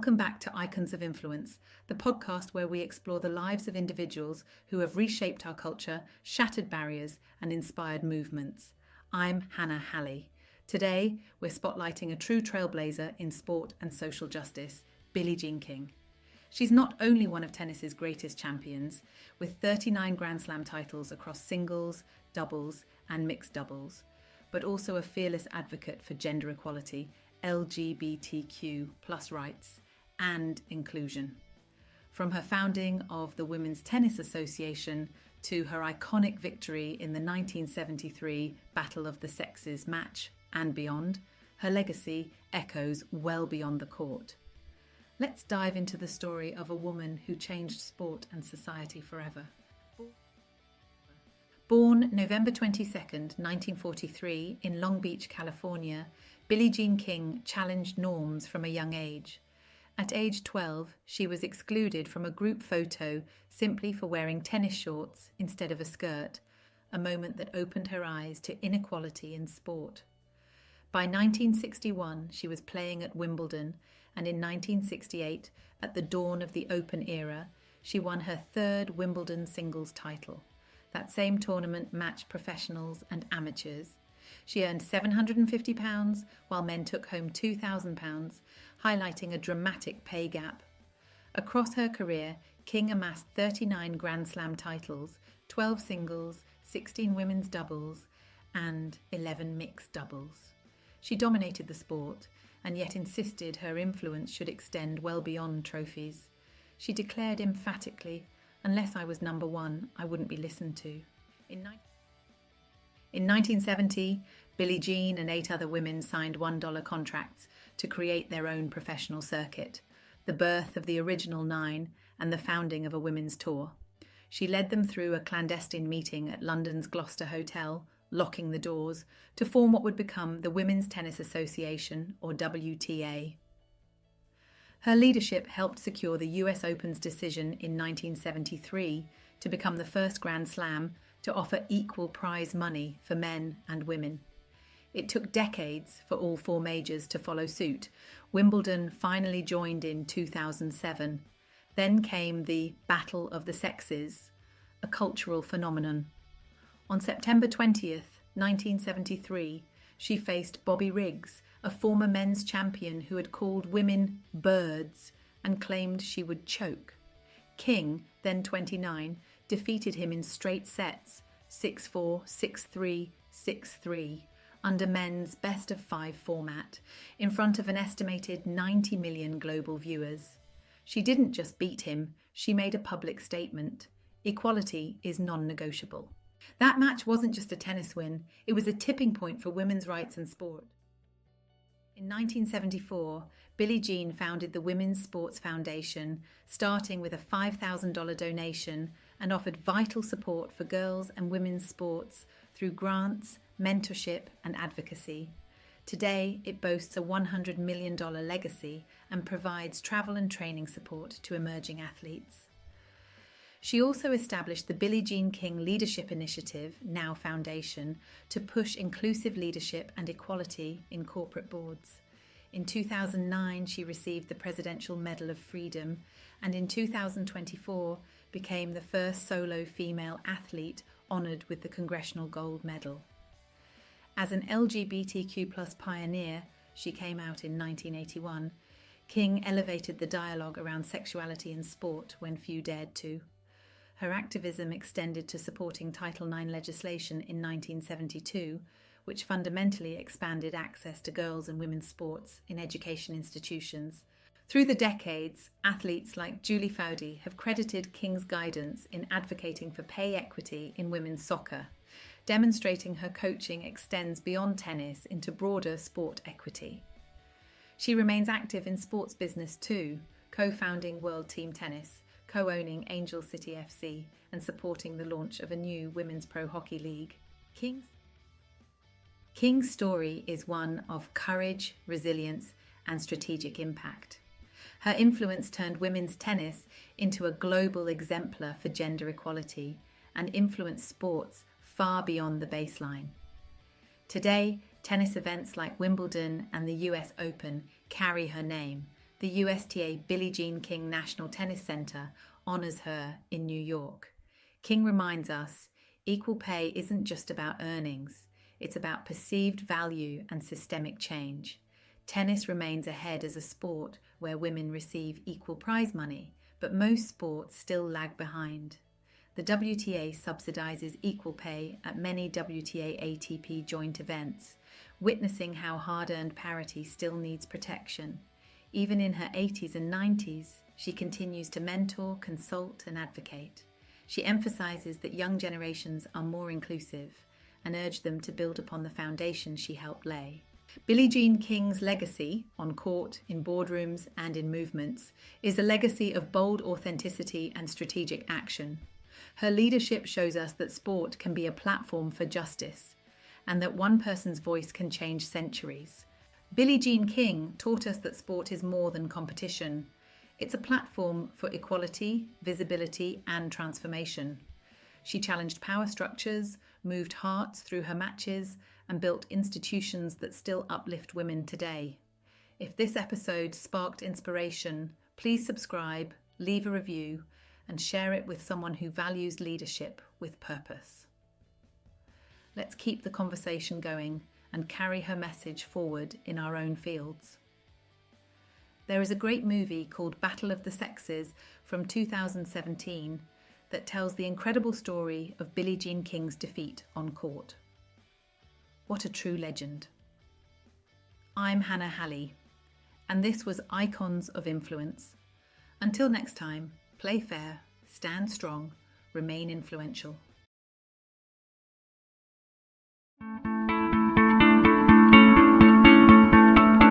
Welcome back to Icons of Influence, the podcast where we explore the lives of individuals who have reshaped our culture, shattered barriers, and inspired movements. I'm Hannah Halley. Today, we're spotlighting a true trailblazer in sport and social justice, Billie Jean King. She's not only one of tennis's greatest champions, with 39 Grand Slam titles across singles, doubles, and mixed doubles, but also a fearless advocate for gender equality, LGBTQ plus rights, and inclusion. From her founding of the Women's Tennis Association to her iconic victory in the 1973 Battle of the Sexes match and beyond, her legacy echoes well beyond the court. Let's dive into the story of a woman who changed sport and society forever. Born November 22nd, 1943 in Long Beach, California, Billie Jean King challenged norms from a young age. At age 12, she was excluded from a group photo simply for wearing tennis shorts instead of a skirt, a moment that opened her eyes to inequality in sport. By 1961, she was playing at Wimbledon, and in 1968, at the dawn of the Open era, she won her third Wimbledon singles title. That same tournament matched professionals and amateurs. She earned £750, while men took home £2,000, highlighting a dramatic pay gap. Across her career, King amassed 39 Grand Slam titles, 12 singles, 16 women's doubles, and 11 mixed doubles. She dominated the sport, and yet insisted her influence should extend well beyond trophies. She declared emphatically, "Unless I was number one, I wouldn't be listened to." In 1970, Billie Jean and 8 other women signed $1 contracts to create their own professional circuit, the birth of the original 9 and the founding of a women's tour. She led them through a clandestine meeting at London's Gloucester Hotel, locking the doors, to form what would become the Women's Tennis Association, or WTA. Her leadership helped secure the US Open's decision in 1973 to become the first Grand Slam to offer equal prize money for men and women. It took decades for all 4 majors to follow suit. Wimbledon finally joined in 2007. Then came the Battle of the Sexes, a cultural phenomenon. On September 20th, 1973, she faced Bobby Riggs, a former men's champion who had called women birds and claimed she would choke. King, then 29, defeated him in straight sets, 6-4, 6-3, 6-3, under men's best-of-5 format, in front of an estimated 90 million global viewers. She didn't just beat him, she made a public statement. Equality is non-negotiable. That match wasn't just a tennis win, it was a tipping point for women's rights in sport. In 1974, Billie Jean founded the Women's Sports Foundation, starting with a $5,000 donation, and offered vital support for girls and women's sports through grants, mentorship, and advocacy. Today, it boasts a $100 million legacy and provides travel and training support to emerging athletes. She also established the Billie Jean King Leadership Initiative, now Foundation, to push inclusive leadership and equality in corporate boards. In 2009, she received the Presidential Medal of Freedom, and in 2024 became the first solo female athlete honoured with the Congressional Gold Medal. As an LGBTQ+ pioneer, she came out in 1981, King elevated the dialogue around sexuality in sport when few dared to. Her activism extended to supporting Title IX legislation in 1972, which fundamentally expanded access to girls' and women's sports in education institutions. Through the decades, athletes like Julie Foudy have credited King's guidance in advocating for pay equity in women's soccer, demonstrating her coaching extends beyond tennis into broader sport equity. She remains active in sports business too, co-founding World Team Tennis, co-owning Angel City FC, and supporting the launch of a new women's pro hockey league. King's story is one of courage, resilience, and strategic impact. Her influence turned women's tennis into a global exemplar for gender equality and influenced sports far beyond the baseline. Today, tennis events like Wimbledon and the US Open carry her name, the USTA Billie Jean King National Tennis Center honors her in New York. King reminds us, equal pay isn't just about earnings, it's about perceived value and systemic change. Tennis remains ahead as a sport where women receive equal prize money, but most sports still lag behind. The WTA subsidizes equal pay at many WTA ATP joint events, witnessing how hard-earned parity still needs protection. Even in her 80s and 90s, she continues to mentor, consult, and advocate. She emphasizes that young generations are more inclusive and urged them to build upon the foundation she helped lay. Billie Jean King's legacy, on court, in boardrooms, and in movements, is a legacy of bold authenticity and strategic action. Her leadership shows us that sport can be a platform for justice, and that one person's voice can change centuries. Billie Jean King taught us that sport is more than competition. It's a platform for equality, visibility, and transformation. She challenged power structures, moved hearts through her matches, and built institutions that still uplift women today. If this episode sparked inspiration, please subscribe, leave a review, and share it with someone who values leadership with purpose. Let's keep the conversation going and carry her message forward in our own fields. There is a great movie called Battle of the Sexes from 2017 that tells the incredible story of Billie Jean King's defeat on court. What a true legend. I'm Hannah Halley, and this was Icons of Influence. Until next time, play fair, stand strong, remain influential.